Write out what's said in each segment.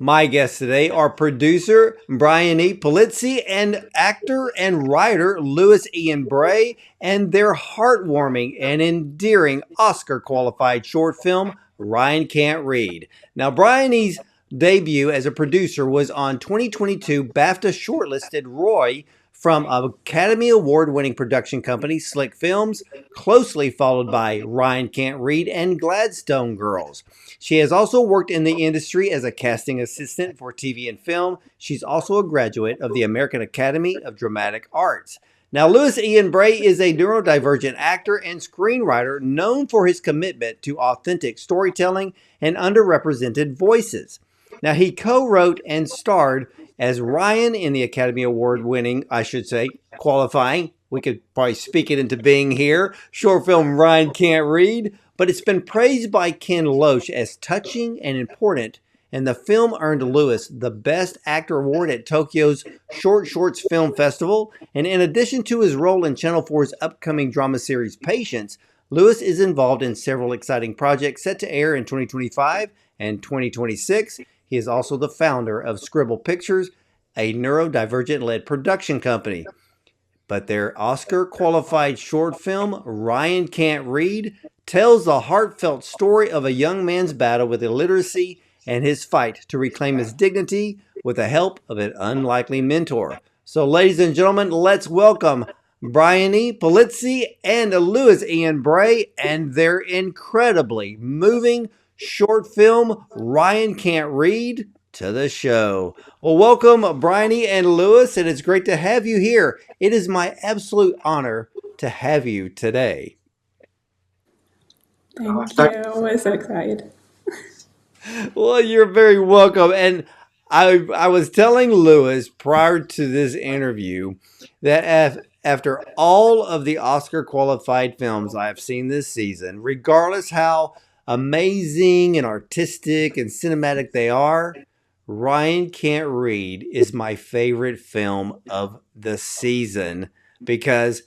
My guests today are producer Brian E. Polizzi and actor and writer Lewis Ian Bray and their heartwarming and endearing Oscar-qualified short film, Ryan Can't Read. Now, Brian E.'s debut as a producer was on 2022 BAFTA shortlisted Roy from Academy Award-winning production company Slick Films, closely followed by Ryan Can't Read and Gladstone Girls. She has also worked in the industry as a casting assistant for TV and film. She's also a graduate of the American Academy of Dramatic Arts. Now, Lewis Ian Bray is a neurodivergent actor and screenwriter known for his commitment to authentic storytelling and underrepresented voices. Now, he co-wrote and starred as Ryan in the Academy Award winning, I should say, qualifying, we could probably speak it into being here, short film Ryan Can't Read, but it's been praised by Ken Loach as touching and important, and the film earned Lewis the Best Actor Award at Tokyo's Short Shorts Film Festival, and in addition to his role in Channel 4's upcoming drama series Patience, Lewis is involved in several exciting projects set to air in 2025 and 2026. He is also the founder of Scribble Pictures, a neurodivergent-led production company. But their Oscar-qualified short film, Ryan Can't Read, tells the heartfelt story of a young man's battle with illiteracy and his fight to reclaim his dignity with the help of an unlikely mentor. So, ladies and gentlemen, let's welcome Brian E. Polizzi and Lewis Ian Bray and their incredibly moving short film, Ryan Can't Read, to the show. Well, welcome, Brian E. and Lewis, and it's great to have you here. It is my absolute honor to have you today. Thank you. We're so excited. Well, you're very welcome. And I was telling Lewis prior to this interview that after all of the Oscar qualified films I have seen this season, regardless how amazing and artistic and cinematic they are, Ryan Can't Read is my favorite film of the season because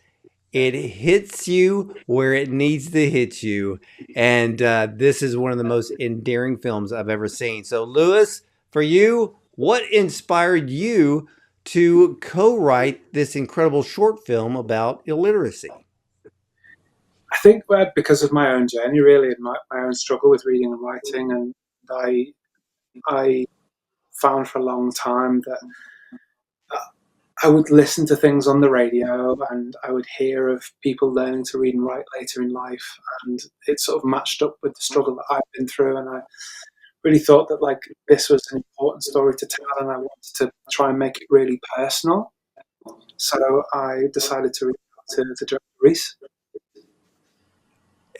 it hits you where it needs to hit you. And this is one of the most endearing films I've ever seen. So, Lewis, for you, what inspired you to co-write this incredible short film about illiteracy? I think because of my own journey, really, and my own struggle with reading and writing, and I found for a long time that I would listen to things on the radio and I would hear of people learning to read and write later in life, and it sort of matched up with the struggle that I've been through, and I really thought that like this was an important story to tell, and I wanted to try and make it really personal. So I decided to reach out to director Rhys.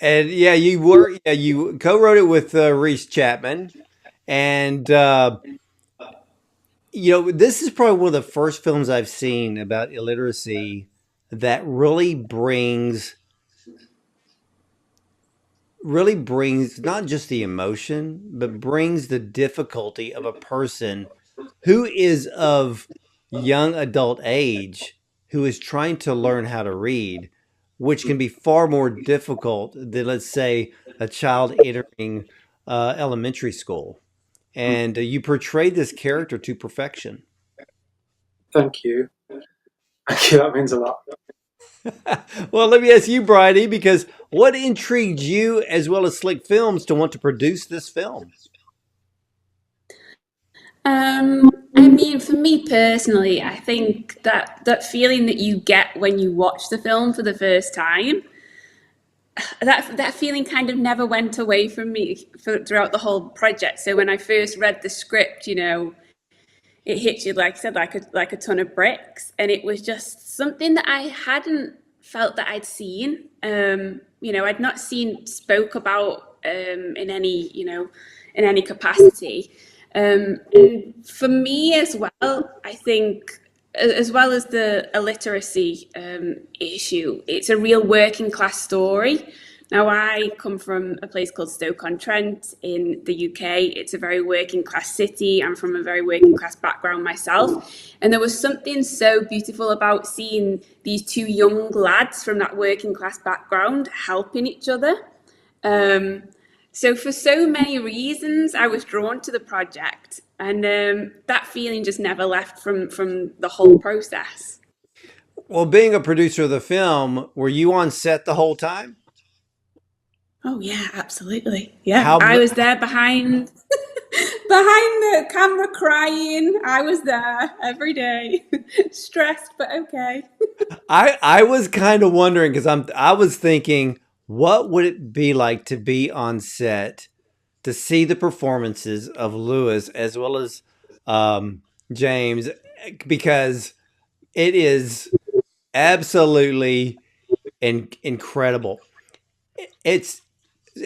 And yeah, you co-wrote it with Rhys Chapman, and this is probably one of the first films I've seen about illiteracy that really brings not just the emotion, but brings the difficulty of a person who is of young adult age, who is trying to learn how to read, which can be far more difficult than, let's say, a child entering elementary school. And you portrayed this character to perfection. Thank you. Thank you. That means a lot. Well, let me ask you, Bridie, because what intrigued you as well as Slick Films to want to produce this film? I mean, for me personally, I think that feeling that you get when you watch the film for the first time, that feeling kind of never went away from me throughout the whole project. So when I first read the script, it hits you, like I said, like a ton of bricks, and it was just something that I hadn't felt that I'd seen. I'd not seen spoke about in any capacity. And for me as well, I think, as well as the illiteracy issue, it's a real working class story. Now, I come from a place called Stoke-on-Trent in the UK. It's a very working class city. I'm from a very working class background myself. And there was something so beautiful about seeing these two young lads from that working class background helping each other. So for so many reasons, I was drawn to the project. And that feeling just never left from the whole process. Well, being a producer of the film, were you on set the whole time? Oh yeah, absolutely. Yeah, How I mu- was there behind behind the camera crying. I was there every day, stressed but okay. I was kind of wondering because I was thinking, what would it be like to be on set to see the performances of Lewis as well as um, James, because it is absolutely incredible. It's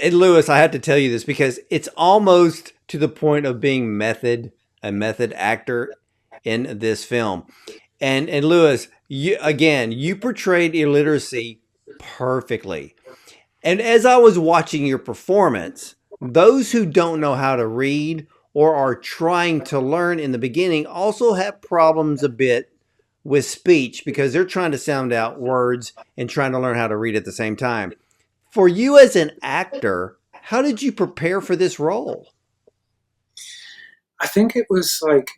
and Lewis, I have to tell you this because it's almost to the point of being a method actor in this film. And Lewis, you portrayed illiteracy perfectly. And as I was watching your performance, those who don't know how to read or are trying to learn in the beginning also have problems a bit with speech because they're trying to sound out words and trying to learn how to read at the same time. For you as an actor, how did you prepare for this role? I think it was like,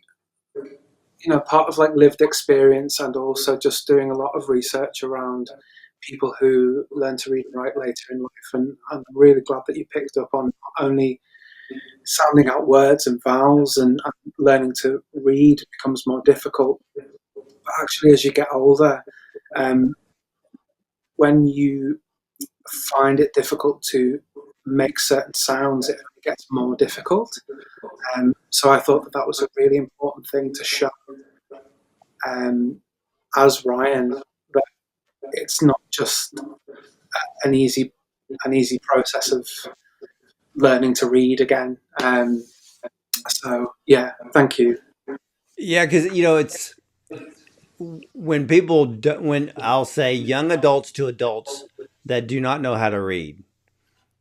part of like lived experience and also just doing a lot of research around people who learn to read and write later in life. And I'm really glad that you picked up on not only sounding out words and vowels and learning to read becomes more difficult, but actually as you get older, um, when you find it difficult to make certain sounds, it gets more difficult. So I thought that that was a really important thing to show um, as Ryan, that it's not just an easy an easy process of learning to read again. So yeah, thank you. Yeah, because it's when I'll say young adults to adults that do not know how to read,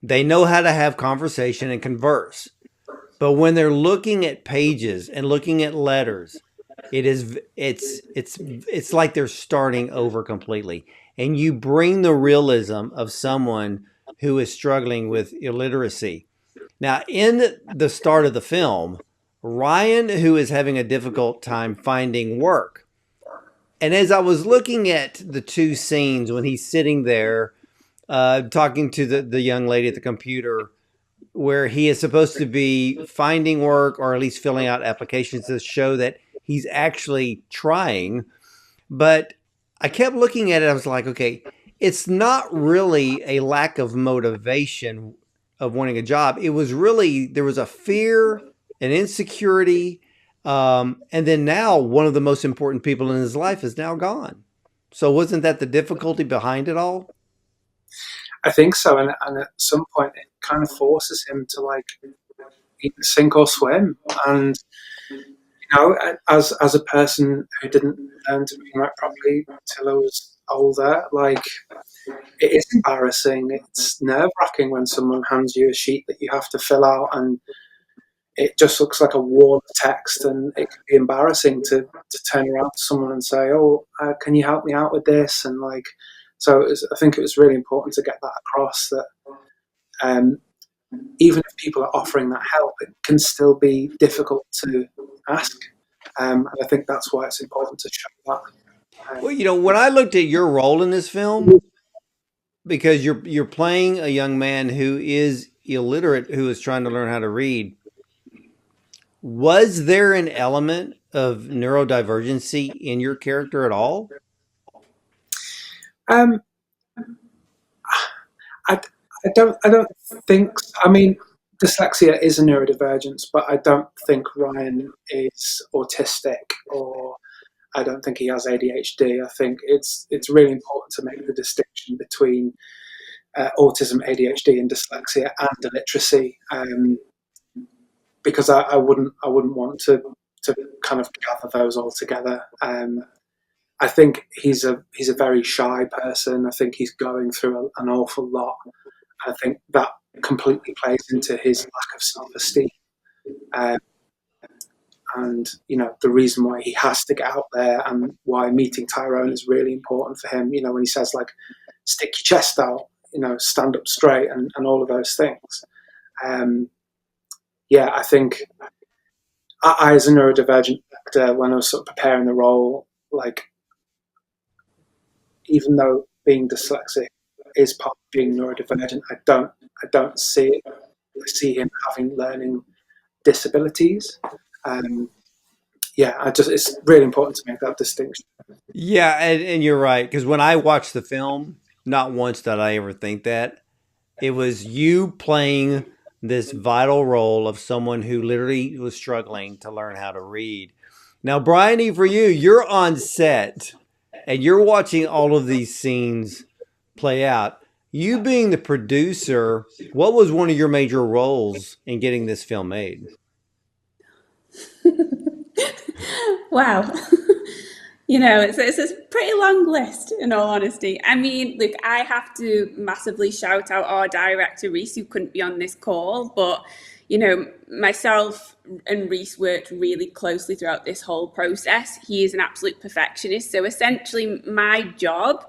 they know how to have conversation and converse. But when they're looking at pages and looking at letters, it's like they're starting over completely. And you bring the realism of someone who is struggling with illiteracy. Now, in the start of the film, Ryan, who is having a difficult time finding work, and as I was looking at the two scenes when he's sitting there talking to the young lady at the computer, where he is supposed to be finding work or at least filling out applications to show that he's actually trying. But I kept looking at it. I was like, okay, it's not really a lack of motivation of wanting a job. It was really, there was a fear, an insecurity. And then now one of the most important people in his life is now gone. So wasn't that the difficulty behind it all? I think so, and at some point it kind of forces him to like either sink or swim. And as a person who didn't learn to read and write properly till I was older, like it is embarrassing. It's nerve wracking when someone hands you a sheet that you have to fill out, and it just looks like a wall of text, and it can be embarrassing to turn around to someone and say, "Oh, can you help me out with this?" And like, so I think it was really important to get that across that um, even if people are offering that help, it can still be difficult to ask. And I think that's why it's important to show that. Well, when I looked at your role in this film, because you're playing a young man who is illiterate who is trying to learn how to read. Was there an element of neurodivergency in your character at all? Um, I, I don't think. I mean, dyslexia is a neurodivergence, but I don't think Ryan is autistic, or I don't think he has ADHD. I think it's really important to make the distinction between autism, ADHD, and dyslexia and illiteracy, because I wouldn't want to kind of gather those all together. I think he's a very shy person. I think he's going through an awful lot. I think that completely plays into his lack of self-esteem. Um, and the reason why he has to get out there and why meeting Tyrone is really important for him. When he says like, "Stick your chest out," stand up straight, and all of those things. Yeah, I think I as a neurodivergent actor, when I was sort of preparing the role, like even though being dyslexic is part of being neurodivergent, I don't see it. I see him having learning disabilities. Um, yeah, it's really important to make that distinction. Yeah, and you're right. Because when I watched the film, not once did I ever think that. It was you playing this vital role of someone who literally was struggling to learn how to read. Now, Bryony, for you, you're on set and you're watching all of these scenes play out. You being the producer, what was one of your major roles in getting this film made? Wow. It's a pretty long list, in all honesty. I mean, look, I have to massively shout out our director, Rhys, who couldn't be on this call, but, myself and Rhys worked really closely throughout this whole process. He is an absolute perfectionist. So essentially, my job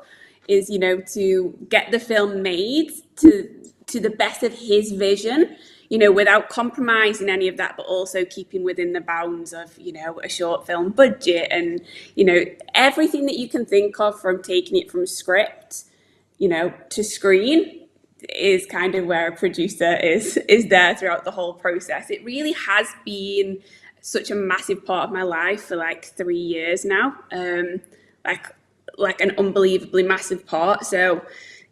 is, to get the film made to the best of his vision, without compromising any of that, but also keeping within the bounds of, a short film budget and, everything that you can think of, from taking it from script, to screen, is kind of where a producer is there throughout the whole process. It really has been such a massive part of my life for like 3 years now. Like like an unbelievably massive part. So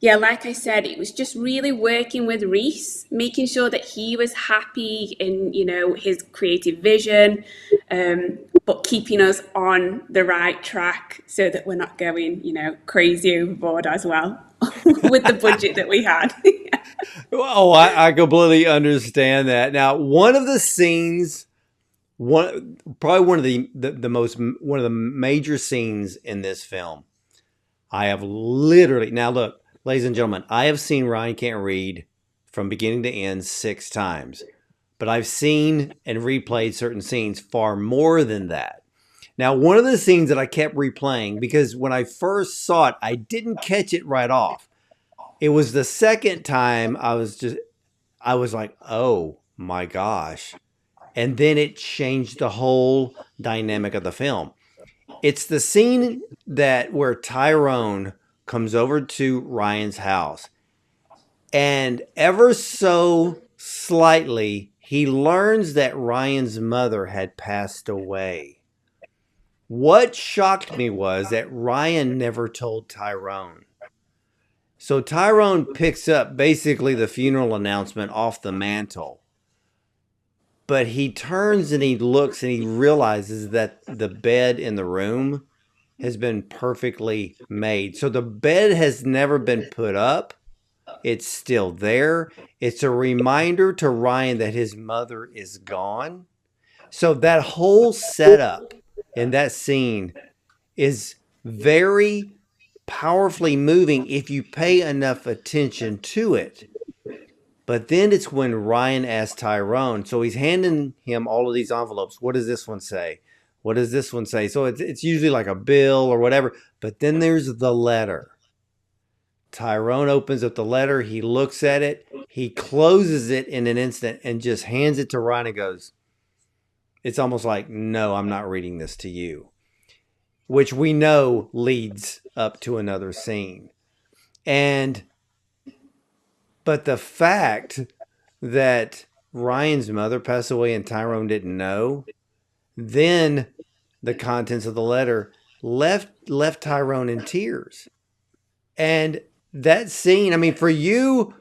yeah, like I said, it was just really working with Rhys, making sure that he was happy in, his creative vision, but keeping us on the right track so that we're not going, crazy overboard as well with the budget that we had. Oh, I completely understand that. Now, one of the scenes, probably one of the most one of the major scenes in this film, I have literally now look, ladies and gentlemen, I have seen Ryan Can't Read from beginning to end 6 times, but I've seen and replayed certain scenes far more than that. Now, one of the scenes that I kept replaying because when I first saw it, I didn't catch it right off. It was the second time I was like, oh my gosh. And then it changed the whole dynamic of the film. It's the scene that where Tyrone comes over to Ryan's house and ever so slightly he learns that Ryan's mother had passed away. What shocked me was that Ryan never told Tyrone. So Tyrone picks up basically the funeral announcement off the mantle. But he turns and he looks and he realizes that the bed in the room has been perfectly made. So the bed has never been put up. It's still there. It's a reminder to Ryan that his mother is gone. So that whole setup in that scene is very powerfully moving if you pay enough attention to it. But then it's when Ryan asks Tyrone, so he's handing him all of these envelopes. What does this one say? What does this one say? So it's usually like a bill or whatever. But then there's the letter. Tyrone opens up the letter. He looks at it. He closes it in an instant and just hands it to Ryan and goes, it's almost like, no, I'm not reading this to you, which we know leads up to another scene. And, but the fact that Ryan's mother passed away and Tyrone didn't know, then the contents of the letter left Tyrone in tears. And that scene, I mean, for you,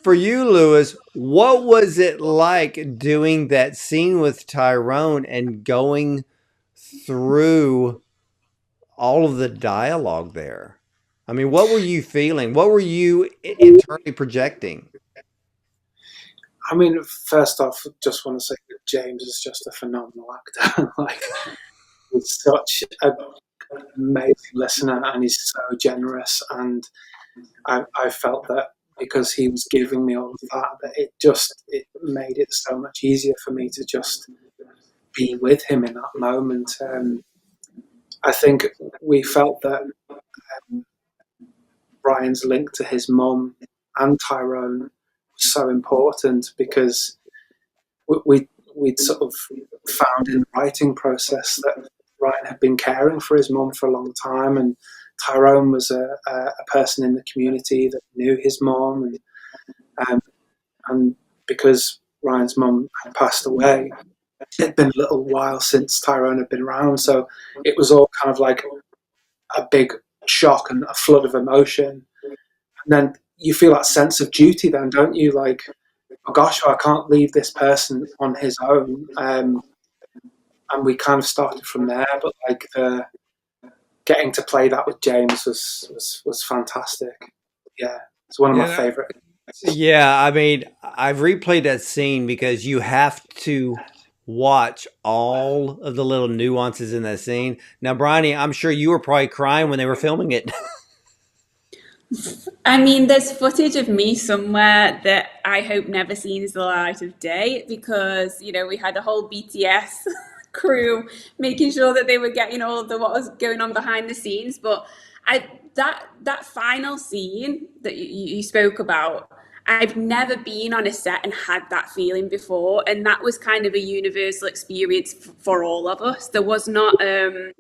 Lewis, what was it like doing that scene with Tyrone and going through all of the dialogue there? I mean, what were you feeling? What were you internally projecting? I mean, first off, just want to say that James is just a phenomenal actor. Like, he's such an amazing listener, and he's so generous. And I felt that because he was giving me all of that, that it made it so much easier for me to just be with him in that moment. I think we felt that Brian's link to his mum and Tyrone was so important because we we'd sort of found in the writing process that Ryan had been caring for his mum for a long time, and Tyrone was a person in the community that knew his mum, and because Ryan's mum had passed away, it had been a little while since Tyrone had been around, so it was all kind of like a big shock and a flood of emotion. And then you feel that sense of duty, then, don't you? Like, oh gosh, I can't leave this person on his own. And we kind of started from there. But like getting to play that with James was fantastic. Yeah, it's one of my Yeah, favorite. yeah. I mean, I've replayed that scene because you have to watch all of the little nuances in that scene. Now, Bronny, I'm sure you were probably crying when they were filming it. I mean, there's footage of me somewhere that I hope never sees the light of day because, we had a whole BTS crew making sure that they were getting all of the what was going on behind the scenes. But that final scene that you spoke about, I've never been on a set and had that feeling before, and that was kind of a universal experience for all of us. There was not a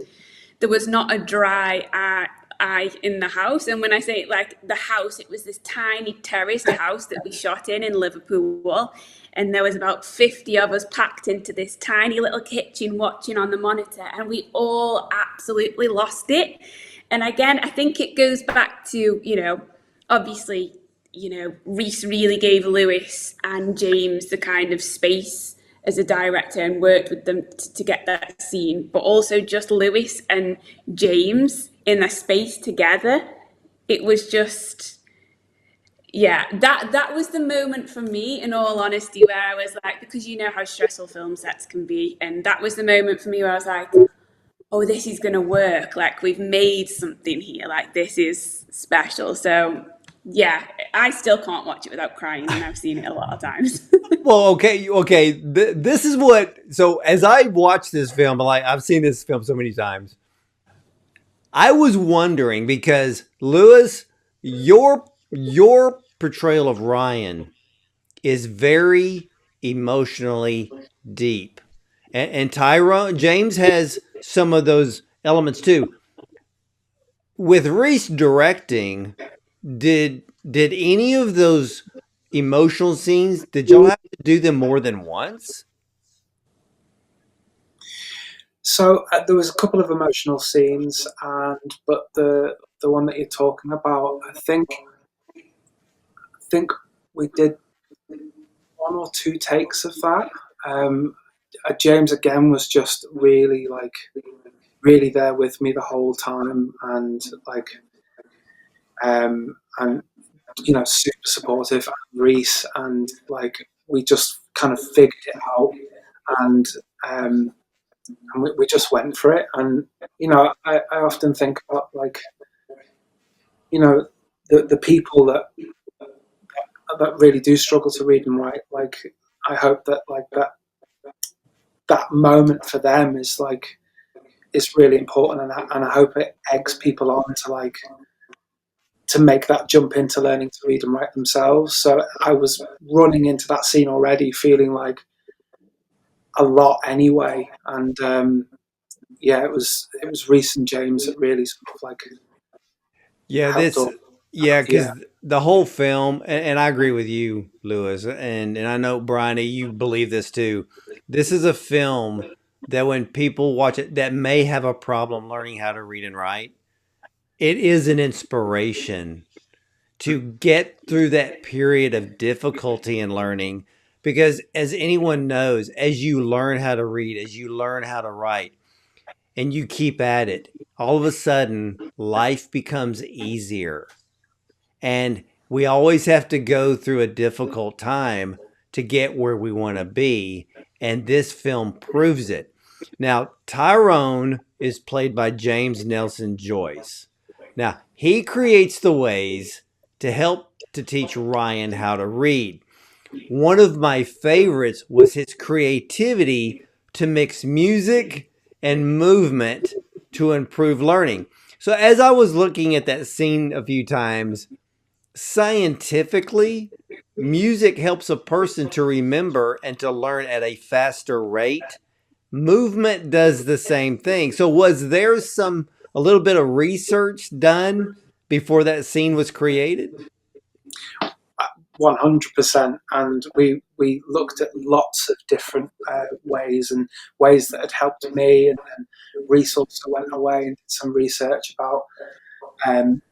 dry eye in the house. And when I say like the house, it was this tiny terraced house that we shot in Liverpool. And there was about 50 of us packed into this tiny little kitchen watching on the monitor. And we all absolutely lost it. And again, I think it goes back to, obviously, Rhys really gave Lewis and James the kind of space as a director and worked with them to get that scene, but also just Lewis and James in a space together. It was just, yeah, that was the moment for me, in all honesty, where I was like, because you know how stressful film sets can be, and that was the moment for me where I was like, oh, this is going to work. Like, we've made something here. Like, this is special. So, yeah, I still can't watch it without crying, and I've seen it a lot of times. Well, okay. This is what. So as I watch this film, like I've seen this film so many times, I was wondering because Lewis, your portrayal of Ryan is very emotionally deep, and Tyrone James has some of those elements too. With Rhys directing, did any of those emotional scenes, did y'all have to do them more than once? So there was a couple of emotional scenes, but the one that you're talking about, I think we did one or two takes of that. Um, James again was just really there with me the whole time, and and super supportive. And Rhys, and we just kind of figured it out, and we just went for it. And I often think about the people that really do struggle to read and write. I hope that that moment for them is really important, and I hope it eggs people on to make that jump into learning to read and write themselves. So I was running into that scene already feeling like a lot anyway, and yeah, it was Rhys and James that really sort of Yeah, helped this all. yeah, Yeah. because the whole film, and I agree with you, Lewis, and I know Bryony, you believe this too. This is a film that when people watch it that may have a problem learning how to read and write, it is an inspiration to get through that period of difficulty in learning. Because as anyone knows, as you learn how to read, as you learn how to write, and you keep at it, all of a sudden life becomes easier. And we always have to go through a difficult time to get where we want to be. And this film proves it. Now, Tyrone is played by James Nelson-Joyce. Now, he creates the ways to help to teach Ryan how to read. One of my favorites was his creativity to mix music and movement to improve learning. So as I was looking at that scene a few times, Scientifically, music helps a person to remember and to learn at a faster rate. Movement does the same thing. So was there some a little bit of research done before that scene was created? 100%. And we looked at lots of different ways and ways that had helped me. And Rhys also went away and did some research about um,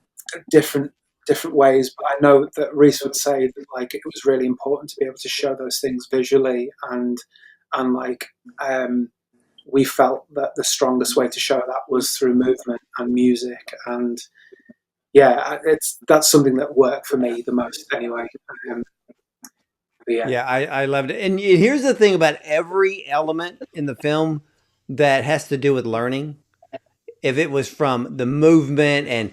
different different ways. But I know that Rhys would say that like it was really important to be able to show those things visually, and like we felt that the strongest way to show that was through movement and music. And yeah, it's that's something that worked for me the most anyway. Um, but yeah, Yeah, I loved it. And here's the thing about every element in the film that has to do with learning. If it was from the movement and,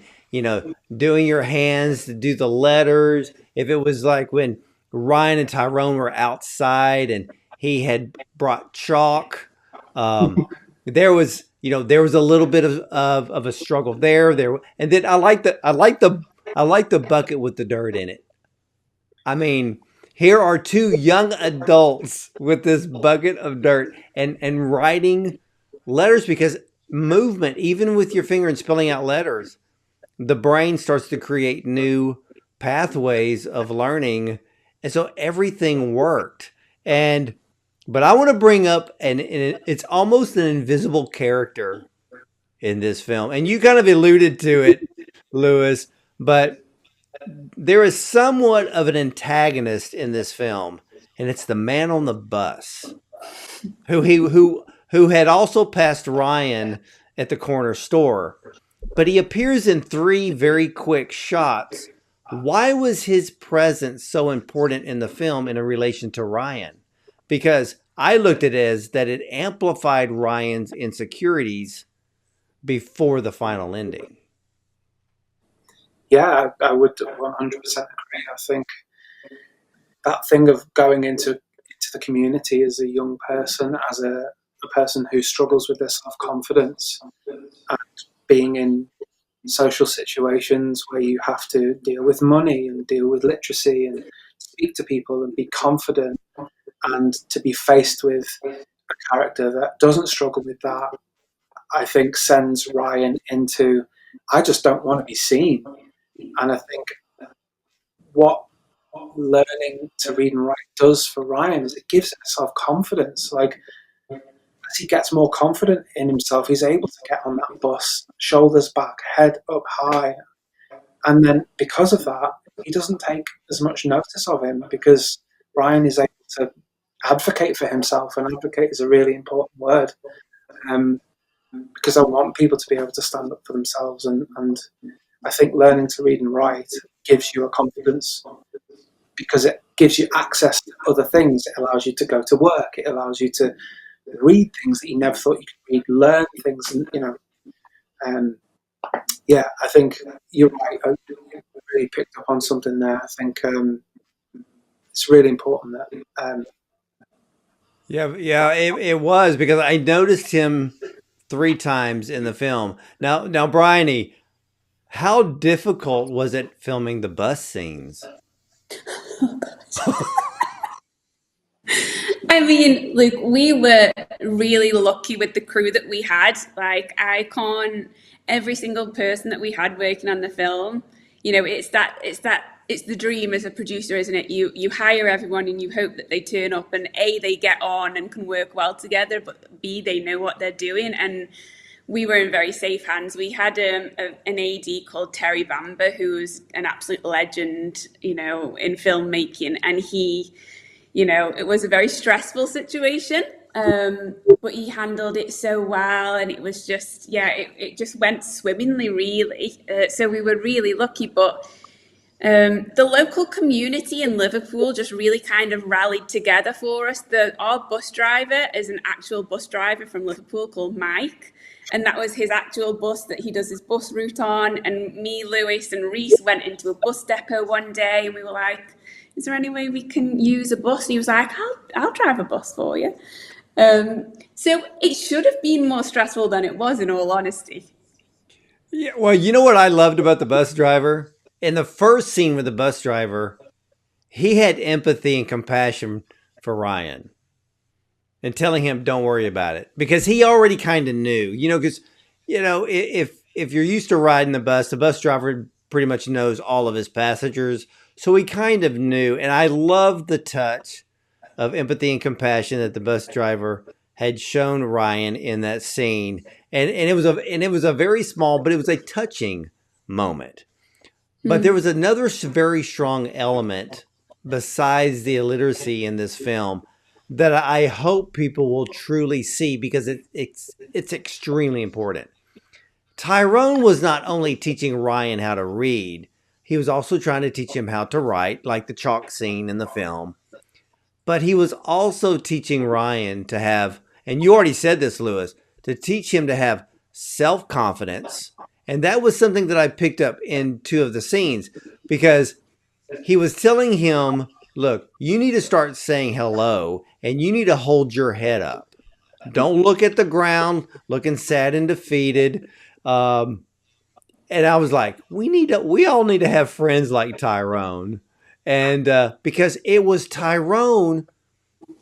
doing your hands to do the letters, if it was like when Ryan and Tyrone were outside and he had brought chalk, um, there was a little bit of a struggle there. And then I like the bucket with the dirt in it. I mean, here are two young adults with this bucket of dirt and writing letters because movement, even with your finger and spelling out letters, the brain starts to create new pathways of learning. And so everything worked. And but I want to bring up and it's almost an invisible character in this film. And you kind of alluded to it, Lewis, but there is somewhat of an antagonist in this film, and it's the man on the bus who had also passed Ryan at the corner store, but he appears in three very quick shots. Why was his presence so important in the film in relation to Ryan? Because I looked at it as that it amplified Ryan's insecurities before the final ending. yeah, I would 100% agree. I think that thing of going into the community as a young person, as a person who struggles with their self confidence, and being in social situations where you have to deal with money and deal with literacy and speak to people and be confident, and to be faced with a character that doesn't struggle with that, I think sends Ryan into, I just don't want to be seen. And I think what learning to read and write does for Ryan is it gives him self confidence. Like as he gets more confident in himself, he's able to get on that bus, shoulders back, head up high. And then because of that, he doesn't take as much notice of him because Ryan is able to advocate for himself, and advocate is a really important word. Um, because I want people to be able to stand up for themselves, and I think learning to read and write gives you a confidence because it gives you access to other things. It allows you to go to work. It allows you to read things that you never thought you could read, learn things, and um, yeah, I think you're right. I really picked up on something there. I think it's really important that Yeah, yeah, it was because I noticed him three times in the film. Now, Bryony, how difficult was it filming the bus scenes? I mean, like we were really lucky with the crew that we had. Like Icon, every single person that we had working on the film. It's the dream as a producer, isn't it? You hire everyone and you hope that they turn up and A, they get on and can work well together, but B, they know what they're doing. And we were in very safe hands. We had an AD called Terry Bamber, who's an absolute legend, in filmmaking, and it was a very stressful situation, but he handled it so well, and it was just, yeah, it just went swimmingly, really. So we were really lucky, but the local community in Liverpool just really kind of rallied together for us. Our bus driver is an actual bus driver from Liverpool called Mike, and that was his actual bus that he does his bus route on. And me, Lewis, and Rhys went into a bus depot one day, and we were like, "Is there any way we can use a bus?" And he was like, "I'll drive a bus for you." So it should have been more stressful than it was, in all honesty. Yeah, well, you know what I loved about the bus driver? in the first scene with the bus driver, he had empathy and compassion for Ryan and telling him, "Don't worry about it," because he already kind of knew, because if you're used to riding the bus driver pretty much knows all of his passengers, so he kind of knew. And I love the touch of empathy and compassion that the bus driver had shown Ryan in that scene, and it was a very small, but it was a touching moment. But there was another very strong element besides the illiteracy in this film that I hope people will truly see because it's extremely important. Tyrone was not only teaching Ryan how to read, he was also trying to teach him how to write, like the chalk scene in the film. But he was also teaching Ryan to have, and you already said this, Lewis, to teach him to have self confidence. And that was something that I picked up in two of the scenes because he was telling him, look, you need to start saying hello and you need to hold your head up. Don't look at the ground looking sad and defeated. And I was like, we all need to have friends like Tyrone. And because it was Tyrone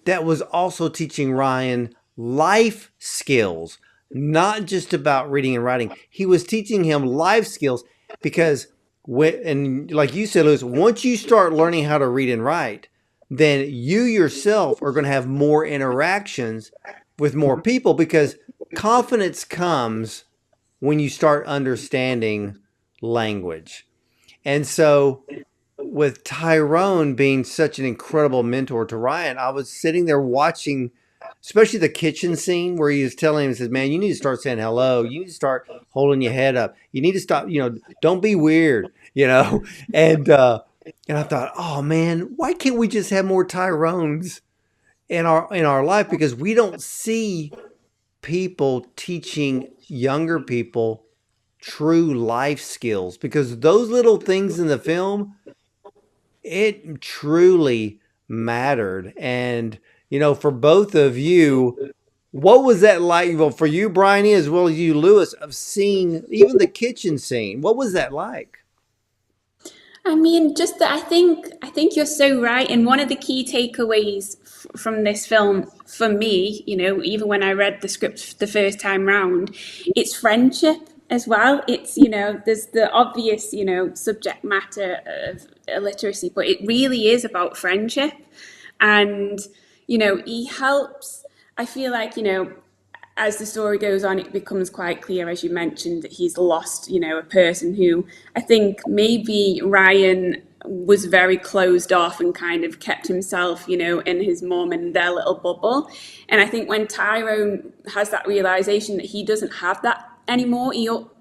that was also teaching Ryan life skills, not just about reading and writing. He was teaching him life skills because and like you said, Lewis, once you start learning how to read and write, then you yourself are going to have more interactions with more people because confidence comes when you start understanding language. And so with Tyrone being such an incredible mentor to Ryan, I was sitting there watching, especially the kitchen scene where he was telling him, he says, man, you need to start saying hello. You need to start holding your head up. You need to stop, don't be weird, and I thought, oh man, why can't we just have more Tyrones in our life? Because we don't see people teaching younger people true life skills because those little things in the film, it truly mattered. And, for both of you, what was that like? Well, for you, Bryony, as well as you, Lewis, of seeing even the kitchen scene, what was that like? I mean, just that I think you're so right. And one of the key takeaways from this film for me, even when I read the script the first time round, it's friendship as well. It's, there's the obvious, subject matter of illiteracy, but it really is about friendship. And, he helps. I feel like, as the story goes on, it becomes quite clear, as you mentioned, that he's lost, a person who I think maybe Ryan was very closed off and kind of kept himself, in his mum and their little bubble. And I think when Tyrone has that realization that he doesn't have that anymore,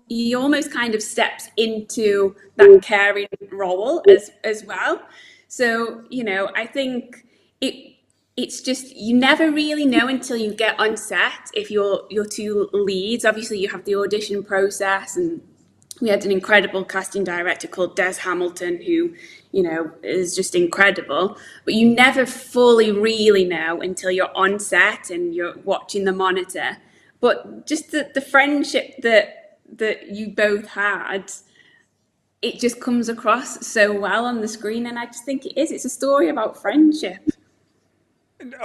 he almost kind of steps into that caring role as well. So, I think it's just you never really know until you get on set if your two leads. Obviously, you have the audition process, and we had an incredible casting director called Des Hamilton, who is just incredible. But you never fully really know until you're on set and you're watching the monitor. But just the friendship that you both had, it just comes across so well on the screen, and I just think it's a story about friendship.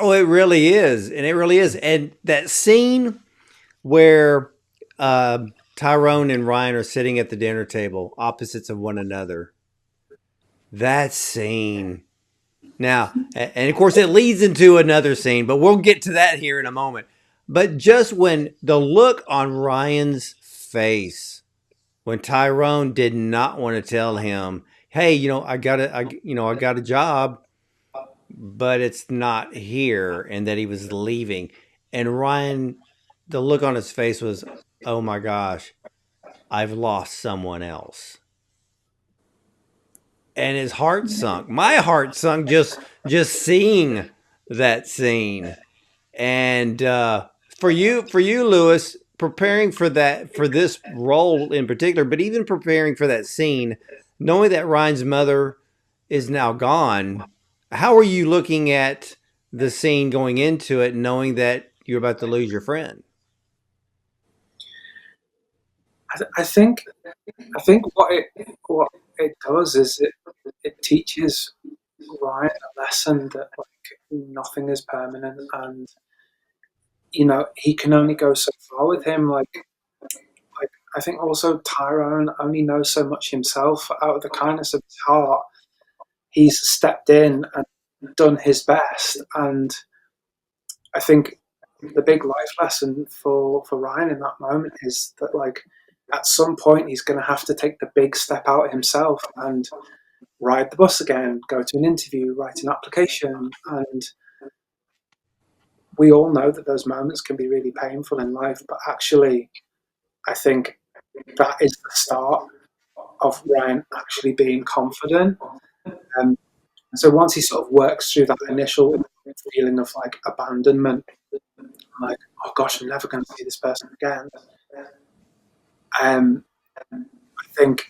Oh, it really is. And it really is. And that scene where Tyrone and Ryan are sitting at the dinner table, opposites of one another, that scene. Now, and of course, it leads into another scene, but we'll get to that here in a moment. But just when the look on Ryan's face, when Tyrone did not want to tell him, "Hey, I got a job, but it's not here," and that he was leaving, and Ryan, the look on his face was, "Oh my gosh, I've lost someone else." And his heart sunk. My heart sunk just seeing that scene. And for you, Lewis, preparing for this role in particular, but even preparing for that scene, knowing that Ryan's mother is now gone, how are you looking at the scene going into it, knowing that you're about to lose your friend? I think what it does is it teaches Ryan a lesson that like nothing is permanent, and he can only go so far with him. Like I think also Tyrone only knows so much himself. Out of the kindness of his heart, he's stepped in and done his best. And I think the big life lesson for Ryan in that moment is that like at some point he's going to have to take the big step out himself and ride the bus again, go to an interview, write an application. And we all know that those moments can be really painful in life, but actually I think that is the start of Ryan actually being confident. Um, so once he sort of works through that initial feeling of like abandonment, like, oh gosh, I'm never going to see this person again. I think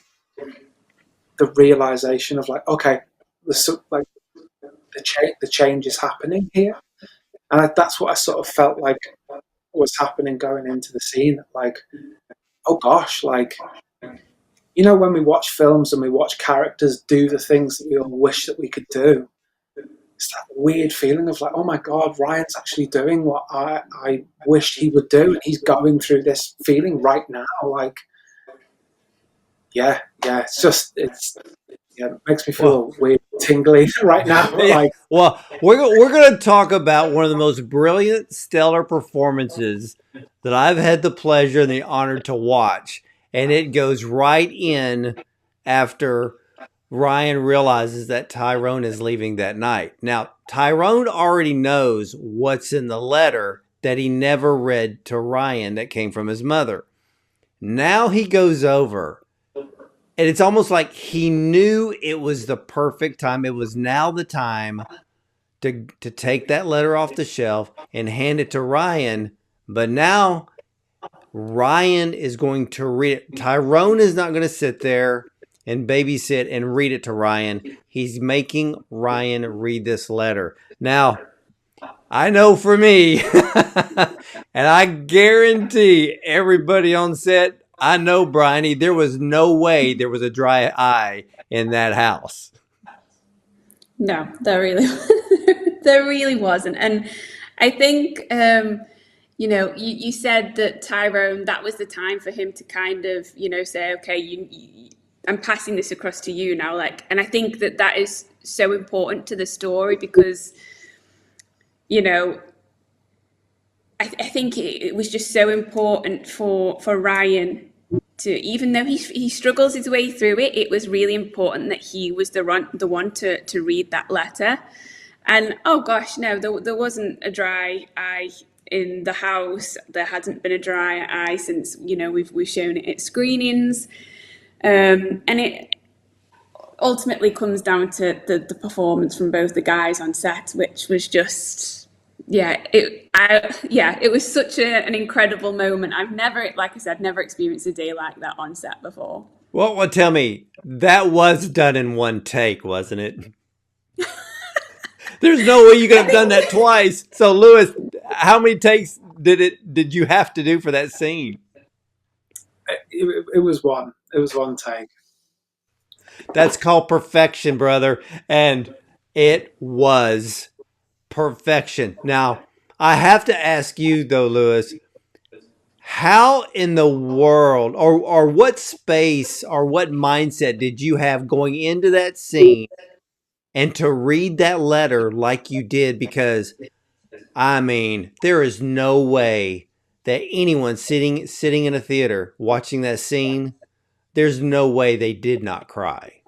the realization of like, okay, like the change is happening here, and that's what I sort of felt like was happening going into the scene. Like, oh gosh, like when we watch films and we watch characters do the things that we all wish that we could do, it's that weird feeling of like, oh my God, Ryan's actually doing what I wished he would do. And he's going through this feeling right now. Like, yeah, it makes me feel weird, tingly right now. Like, well, we're going to talk about one of the most brilliant, stellar performances that I've had the pleasure and the honor to watch. And it goes right in after Ryan realizes that Tyrone is leaving that night. Now, Tyrone already knows what's in the letter that he never read to Ryan that came from his mother. Now he goes over, and it's almost like he knew it was the perfect time. It was now the time to take that letter off the shelf and hand it to Ryan. But now Ryan is going to read it. Tyrone is not going to sit there and babysit and read it to Ryan. He's making Ryan read this letter. Now, I know for me, and I guarantee everybody on set, I know, Bryony, there was no way there was a dry eye in that house. No, there really, there really wasn't. And I think, you said that Tyrone, that was the time for him to kind of, say, okay, I'm passing this across to you now. Like, and I think that is so important to the story because, I think it was just so important for Ryan to, even though he struggles his way through it, it was really important that he was the one to read that letter. And oh gosh, no, there wasn't a dry eye in the house. There hasn't been a dry eye since we've shown it at screenings, and it ultimately comes down to the performance from both the guys on set, which was just. It was such an incredible moment. I've never, like I said, never experienced a day like that on set before. Well, tell me, that was done in one take, wasn't it? There's no way you could have done that twice. So, Lewis, how many takes did you have to do for that scene? It was one. It was one take. That's called perfection, brother. And it was perfection. Now, I have to ask you, though, Lewis, how in the world or what space or what mindset did you have going into that scene and to read that letter like you did? Because, I mean, there is no way that anyone sitting in a theater watching that scene, there's no way they did not cry.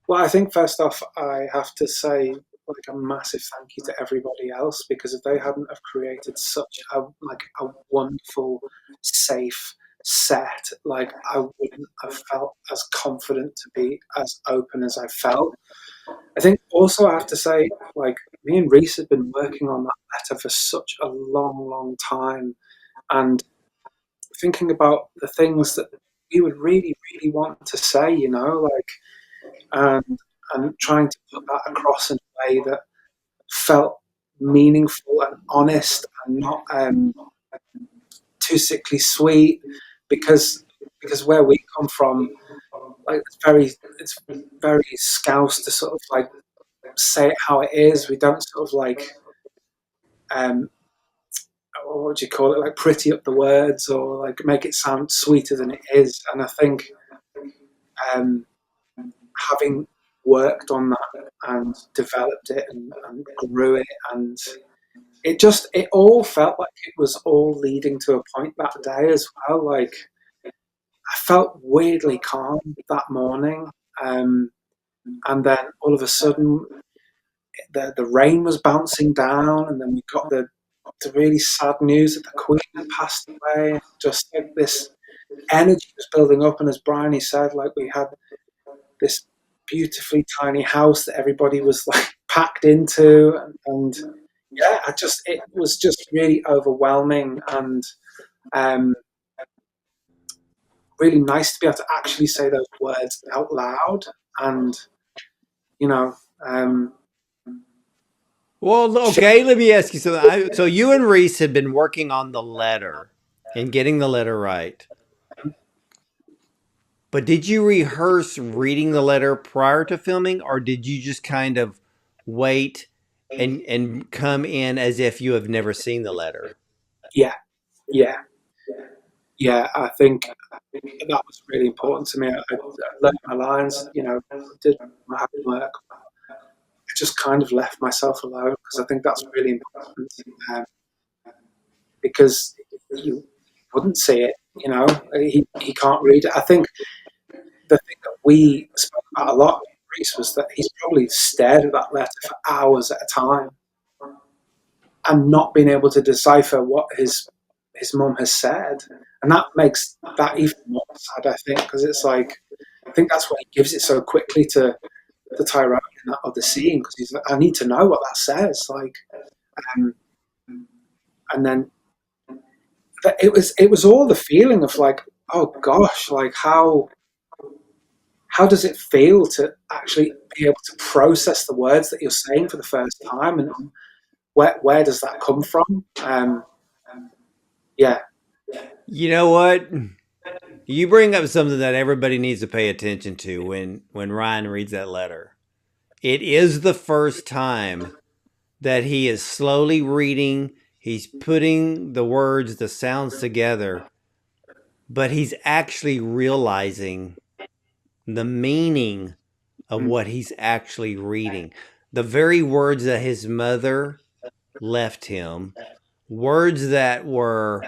Well, I think first off, I have to say like a massive thank you to everybody else, because if they hadn't have created such a wonderful, safe set, like I wouldn't have felt as confident to be as open as I felt. I think also I have to say, like, me and Rhys have been working on that letter for such a long, long time, and thinking about the things that we would really, really want to say, and trying to put that across in a way that felt meaningful and honest and not too sickly sweet, because where we come from, like it's very Scouse to sort of like say it how it is. We don't sort of like um, what do you call it, like pretty up the words or like make it sound sweeter than it is. And I think um, having worked on that and developed it and grew it, and it all felt like it was all leading to a point that day as well. Like I felt weirdly calm that morning. And then all of a sudden the rain was bouncing down, and then we got the really sad news that the Queen had passed away. Just like this energy was building up, and as Bryony said, like we had this beautifully tiny house that everybody was like packed into, and yeah, it was just really overwhelming, and um, really nice to be able to actually say those words out loud, and you know, um, Well, okay, let me ask you something. So you and Rhys had been working on the letter and getting the letter right. But did you rehearse reading the letter prior to filming, or did you just kind of wait and come in as if you have never seen the letter? yeah, yeah, yeah. I think that was really important to me. I learned my lines, did my homework. I just kind of left myself alone because I think that's really important, um, because you wouldn't see it. He can't read it. I think the thing that we spoke about a lot, Rhys, was that he's probably stared at that letter for hours at a time and not been able to decipher what his mum has said, and that makes that even more sad. I think because it's like I think that's why he gives it so quickly to Tyrone in that other scene because he's like, I need to know what that says. Like, um, and then it was all the feeling of like, oh gosh, like how does it feel to actually be able to process the words that you're saying for the first time, and where does that come from? Yeah, You know what? You bring up something that everybody needs to pay attention to when Ryan reads that letter. It is the first time that he is slowly reading, he's putting the words, the sounds together, but he's actually realizing the meaning of what he's actually reading. The very words that his mother left him, words that were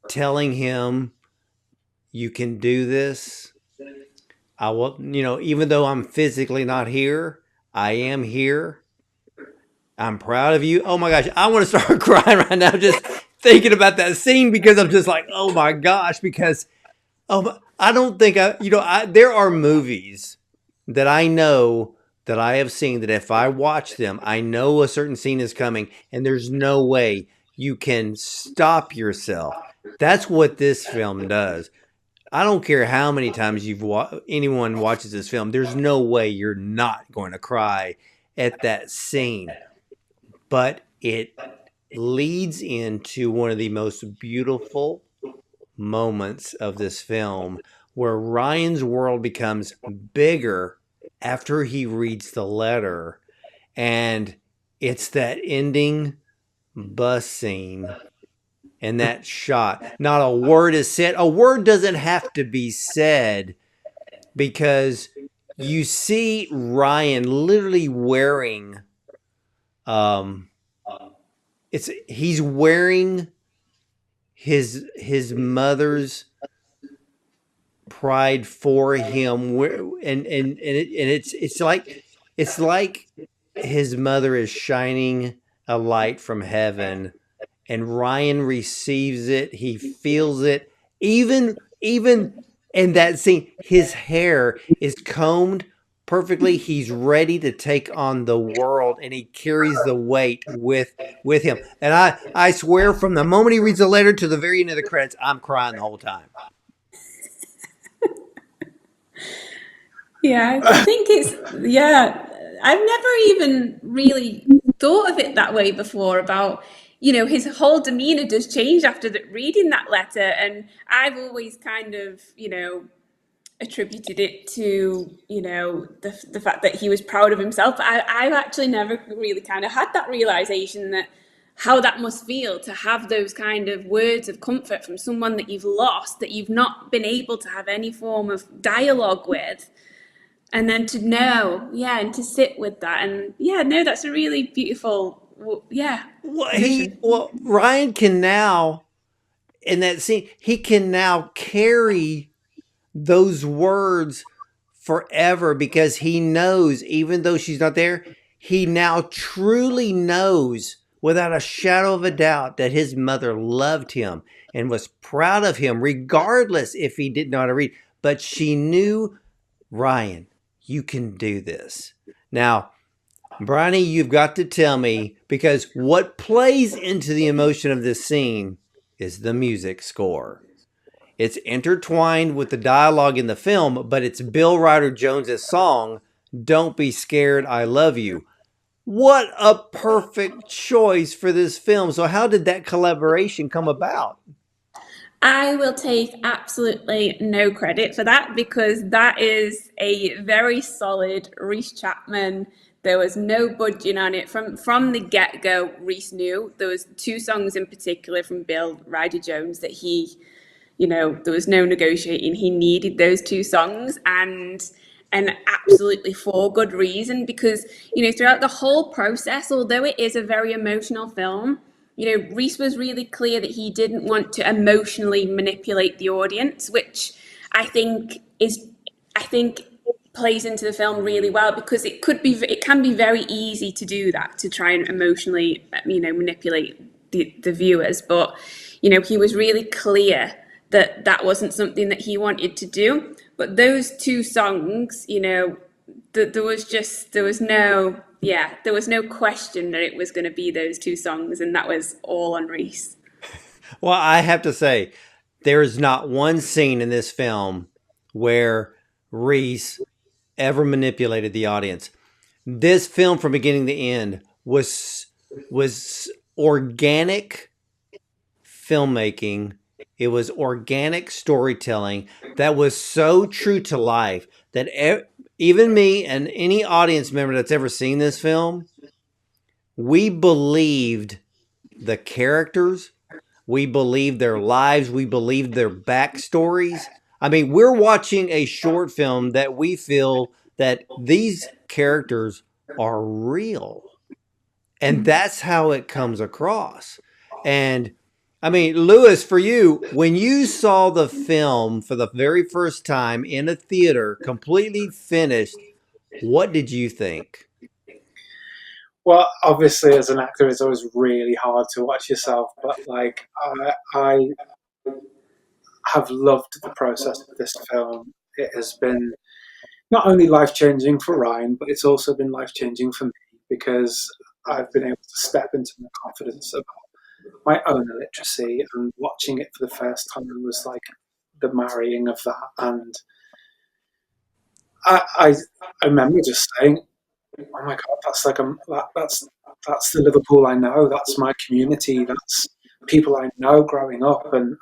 telling him, you can do this. I will, even though I'm physically not here, I am here. I'm proud of you. Oh my gosh, I want to start crying right now just thinking about that scene because I'm just like, oh my gosh, because I don't think there are movies that I know that I have seen that if I watch them, I know a certain scene is coming and there's no way you can stop yourself. That's what this film does. I don't care how many times anyone watches this film. There's no way you're not going to cry at that scene. But it leads into one of the most beautiful moments of this film where Ryan's world becomes bigger after he reads the letter. And it's that ending bus scene and that shot. Not a word is said. A word doesn't have to be said because you see Ryan literally wearing he's wearing his mother's pride for him, it's like his mother is shining a light from heaven, and Ryan receives it. He feels it. Even in that scene, his hair is combed perfectly. He's ready to take on the world, and he carries the weight with him. And I swear, from the moment he reads the letter to the very end of the credits, I'm crying the whole time. Yeah, I think I've never even really thought of it that way before about, his whole demeanor does change after reading that letter. And I've always kind of, attributed it to, the fact that he was proud of himself. I've actually never really kind of had that realization that how that must feel to have those kind of words of comfort from someone that you've lost, that you've not been able to have any form of dialogue with. And then to know, yeah, and to sit with that. And yeah, no, that's a really beautiful, yeah, emotion. Ryan can now, in that scene, he can now carry those words forever because he knows, even though she's not there, he now truly knows without a shadow of a doubt that his mother loved him and was proud of him, regardless if he didn't know how to read. But she knew, Ryan, you can do this. Now, Bronny, you've got to tell me, because what plays into the emotion of this scene is the music score. It's intertwined with the dialogue in the film, but it's Bill Ryder Jones's song, Don't Be Scared, I Love You. What a perfect choice for this film. So how did that collaboration come about? I will take absolutely no credit for that because that is a very solid Rhys Chapman. There was no budging on it from the get go. Rhys knew there was two songs in particular from Bill Ryder Jones that there was no negotiating. He needed those two songs, and absolutely for good reason, because throughout the whole process, although it is a very emotional film, Rhys was really clear that he didn't want to emotionally manipulate the audience, which I think is I think plays into the film really well, because it can be very easy to do that, to try and emotionally manipulate the viewers. But he was really clear that that wasn't something that he wanted to do. But those two songs, there was no question that it was going to be those two songs, and that was all on Rhys. Well, I have to say, there is not one scene in this film where Reese ever manipulated the audience. This film, from beginning to end, was organic filmmaking. It was organic storytelling that was so true to life that even me and any audience member that's ever seen this film, we believed the characters, we believed their lives, we believed their backstories. I mean, we're watching a short film that we feel that these characters are real. And that's how it comes across. And I mean, Lewis, for you, when you saw the film for the very first time in a theater, completely finished, what did you think? Well, obviously, as an actor, it's always really hard to watch yourself, but like I have loved the process of this film. It has been not only life changing for Ryan, but it's also been life changing for me because I've been able to step into my confidence about my own illiteracy, and watching it for the first time was like the marrying of that. And I, I, I remember just saying, "Oh my god, that's like that's the Liverpool I know. That's my community. That's people I know growing up." And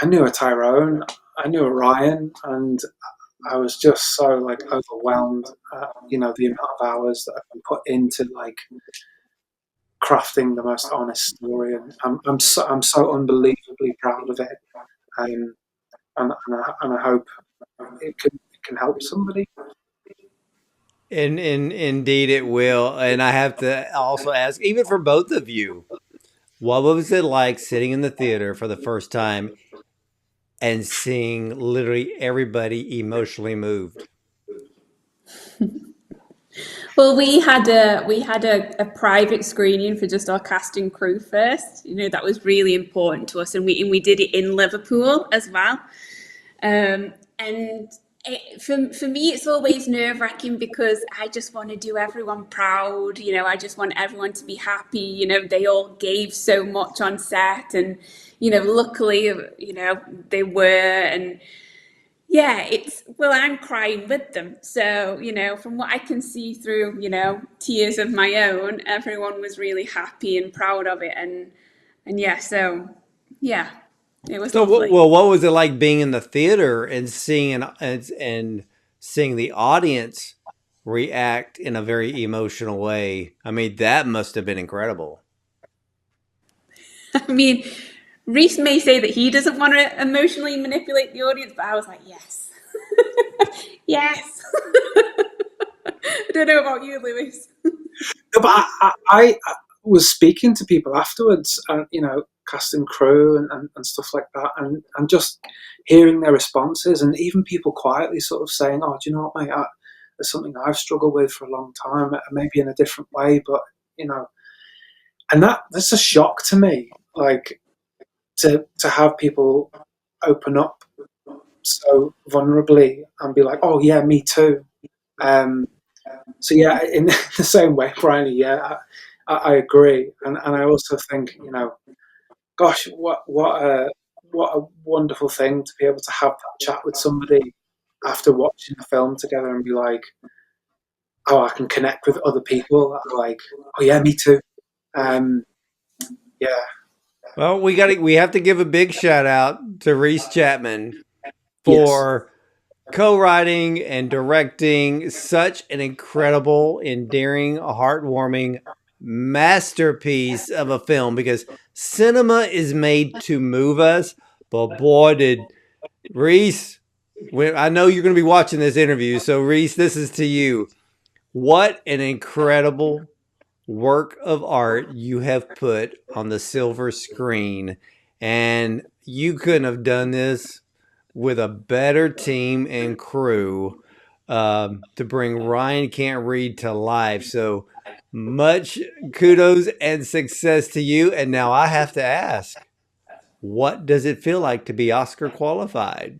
I knew a Tyrone, I knew a Ryan, and I was just so like overwhelmed at, the amount of hours that I've been put into like crafting the most honest story, and I'm so unbelievably proud of it, um, and I hope it can help somebody. And indeed it will. And I have to also ask, even for both of you, what was it like sitting in the theater for the first time and seeing literally everybody emotionally moved? Well, we had a private screening for just our cast and crew first. That was really important to us, and we did it in Liverpool as well. And for me, it's always nerve wracking because I just want to do everyone proud. I just want everyone to be happy. They all gave so much on set, and luckily, they were. And yeah, I'm crying with them. So, from what I can see through, tears of my own, everyone was really happy and proud of it. And yeah, so yeah. It was So, lovely. well, what was it like being in the theater and seeing and seeing the audience react in a very emotional way? I mean, that must have been incredible. I mean, Rhys may say that he doesn't want to emotionally manipulate the audience, but I was like, yes. Yes. I don't know about you, Lewis. No, but I was speaking to people afterwards, and cast and crew and stuff like that, and just hearing their responses, and even people quietly sort of saying, "Oh, do you know what, mate? It's something I've struggled with for a long time, maybe in a different way, but you know." And that's a shock to me, like to have people open up so vulnerably and be like, "Oh yeah, me too." Um, so yeah, in the same way, Brian, yeah, I agree, and I also think, gosh, what a wonderful thing to be able to have that chat with somebody after watching the film together and be like, oh, I can connect with other people that are like, oh yeah, me too. Um, yeah, Well, we have to give a big shout out to Rhys Chapman yes, for co-writing and directing such an incredible, endearing, heartwarming masterpiece of a film, because cinema is made to move us. But boy, did Rhys, I know you're going to be watching this interview, so Rhys, this is to you. What an incredible work of art you have put on the silver screen. And you couldn't have done this with a better team and crew to bring Ryan Can't Read to life. So much kudos and success to you. And now I have to ask, what does it feel like to be Oscar qualified?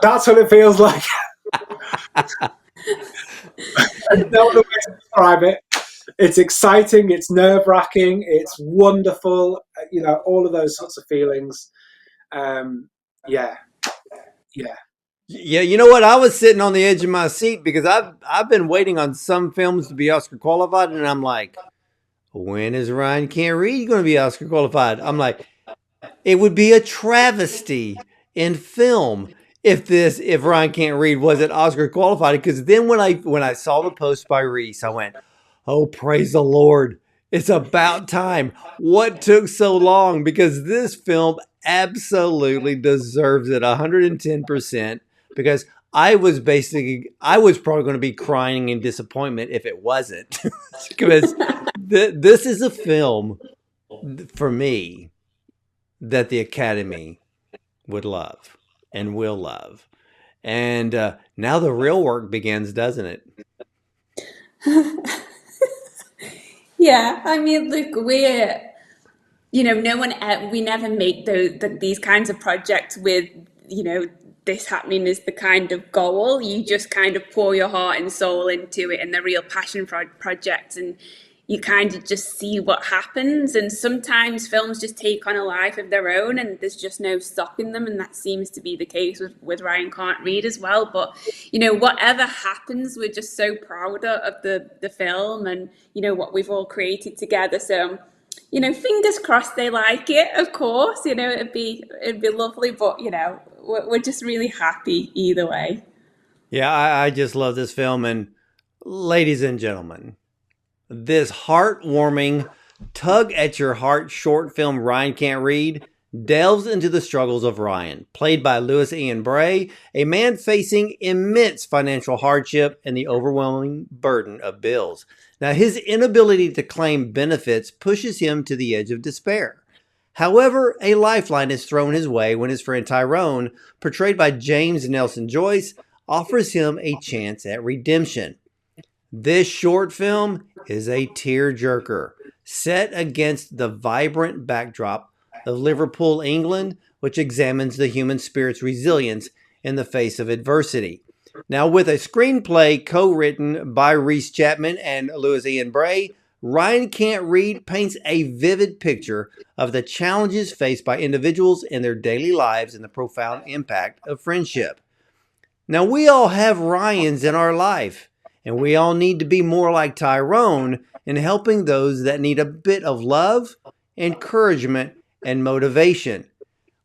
that's what it feels like. There's no other way to describe it. It's exciting, it's nerve wracking, it's wonderful. All of those sorts of feelings. Um, yeah, yeah. Yeah, you know what? I was sitting on the edge of my seat because I've been waiting on some films to be Oscar qualified, and I'm like, when is Ryan Can't Read going to be Oscar qualified? I'm like, it would be a travesty in film if Ryan Can't Read wasn't Oscar qualified. Because then when I saw the post by Rhys, I went, "Oh, praise the Lord! It's about time." What took so long? Because this film absolutely deserves it 110%. Because I was probably going to be crying in disappointment if it wasn't. Because this is a film for me that the Academy would love and will love. And now the real work begins, doesn't it? Yeah, I mean, look, no one, we never make these kinds of projects with, this happening as the kind of goal. You just kind of pour your heart and soul into it and the real passion for projects, and you kind of just see what happens. And sometimes films just take on a life of their own and there's just no stopping them. And that seems to be the case with Ryan Can't Read as well. But, whatever happens, we're just so proud of the film and, what we've all created together. So, fingers crossed they like it, of course. It'd be lovely, but we're just really happy either way. Yeah, I just love this film. And ladies and gentlemen, this heartwarming, tug at your heart short film, Ryan Can't Read, delves into the struggles of Ryan, played by Lewis Ian Bray, a man facing immense financial hardship and the overwhelming burden of bills. Now, his inability to claim benefits pushes him to the edge of despair. However, a lifeline is thrown his way when his friend Tyrone, portrayed by James Nelson-Joyce, offers him a chance at redemption. This short film is a tearjerker, set against the vibrant backdrop of Liverpool, England, which examines the human spirit's resilience in the face of adversity. Now, with a screenplay co-written by Rhys Chapman and Lewis Ian Bray, Ryan Can't Read paints a vivid picture of the challenges faced by individuals in their daily lives and the profound impact of friendship. Now, we all have Ryans in our life, and we all need to be more like Tyrone in helping those that need a bit of love encouragement, and motivation.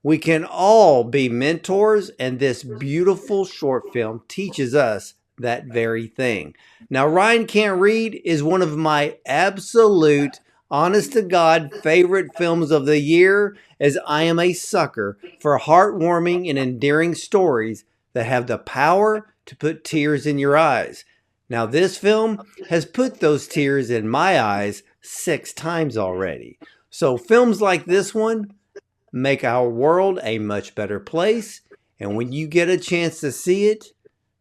We can all be mentors, and this beautiful short film teaches us that very thing. Now, Ryan Can't Read is one of my absolute, honest to God, favorite films of the year, as I am a sucker for heartwarming and endearing stories that have the power to put tears in your eyes. Now, this film has put those tears in my eyes 6 times already. So, films like this one make our world a much better place. And when you get a chance to see it,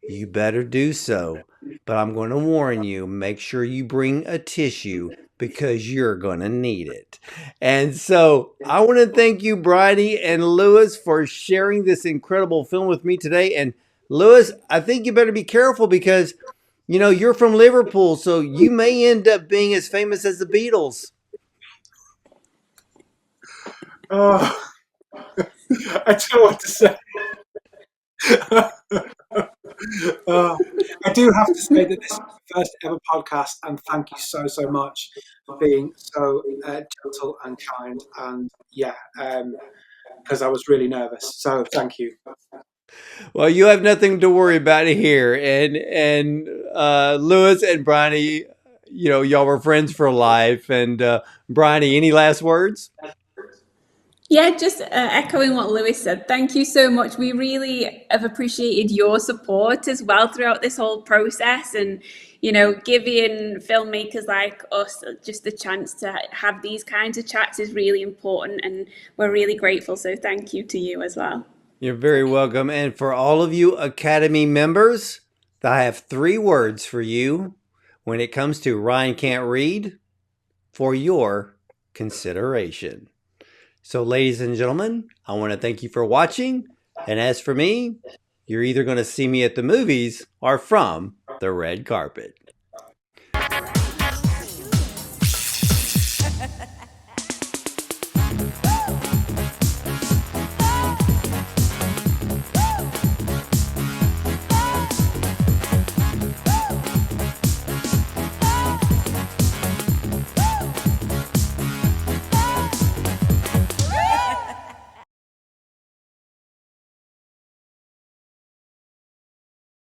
you better do so. But I'm going to warn you, make sure you bring a tissue because you're going to need it. And so I want to thank you, Bridie and Lewis, for sharing this incredible film with me today. And Lewis, I think you better be careful because, you know, you're from Liverpool, so you may end up being as famous as the Beatles. Oh, I don't know what to say. I do have to say that this is the first ever podcast, and thank you so much for being so gentle and kind. And yeah, because I was really nervous. So thank you. Well, you have nothing to worry about here. And Lewis and Bronny, you know, y'all were friends for life. And Bronny, any last words? Yeah, just echoing what Lewis said. Thank you so much. We really have appreciated your support as well throughout this whole process, and you know, giving filmmakers like us just the chance to have these kinds of chats is really important, and we're really grateful. So thank you to you as well. You're very welcome. And for all of you Academy members, I have 3 words for you when it comes to Ryan Can't Read for your consideration. So, ladies and gentlemen, I want to thank you for watching. And as for me, you're either going to see me at the movies or from the red carpet.